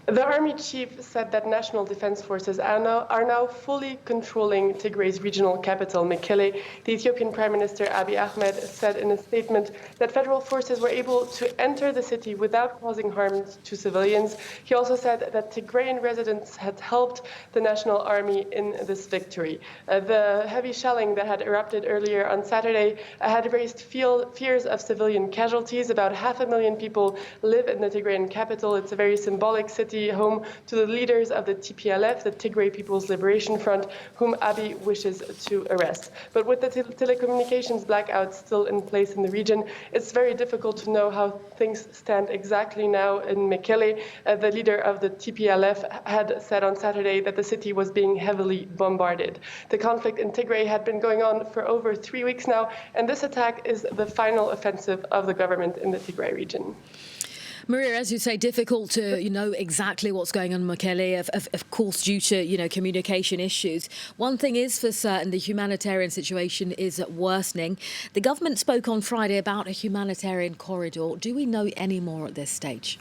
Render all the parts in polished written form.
The army chief said that national defense forces are now fully controlling Tigray's regional capital, Mekelle. The Ethiopian Prime Minister Abiy Ahmed said in a statement that federal forces were able to enter the city without causing harm to civilians. He also said that Tigrayan residents had helped the national army in this victory. The heavy shelling that had erupted earlier on Saturday had raised fears of civilian casualties. About 500,000 people live in the Tigrayan capital. It's a very symbolic city, home to the leaders of the TPLF, the Tigray People's Liberation Front, whom Abiy wishes to arrest. But with the telecommunications blackout still in place in the region, it's very difficult to know how things stand exactly now in Mekelle. The leader of the TPLF had said on Saturday that the city was being heavily bombarded. The conflict in Tigray had been going on for over 3 weeks now, and this attack is the final offensive of the government in the Tigray region. Maria, as you say, difficult to know exactly what's going on in Mekelle, of course, due to communication issues. One thing is for certain, the humanitarian situation is worsening. The government spoke on Friday about a humanitarian corridor. Do we know any more at this stage?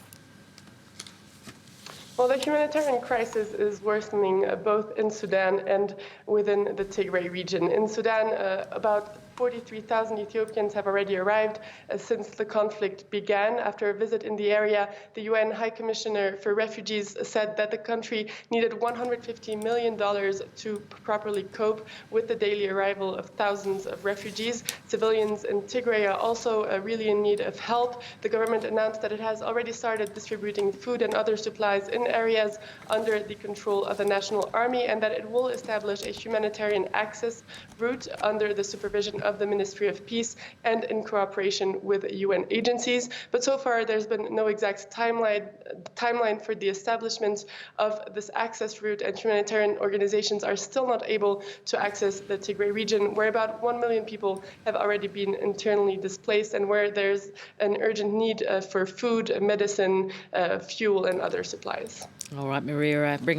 Well, the humanitarian crisis is worsening both in Sudan and within the Tigray region. In Sudan, about 43,000 Ethiopians have already arrived since the conflict began. After a visit in the area, the UN High Commissioner for Refugees said that the country needed $150 million to properly cope with the daily arrival of thousands of refugees. Civilians in Tigray are also really in need of help. The government announced that it has already started distributing food and other supplies in areas under the control of the National Army, and that it will establish a humanitarian access route under the supervision of the Ministry of Peace and in cooperation with UN agencies. But so far, there's been no exact timeline for the establishment of this access route, and humanitarian organizations are still not able to access the Tigray region, where about 1 million people have already been internally displaced and where there's an urgent need for food, medicine, fuel, and other supplies. All right, Maria, bring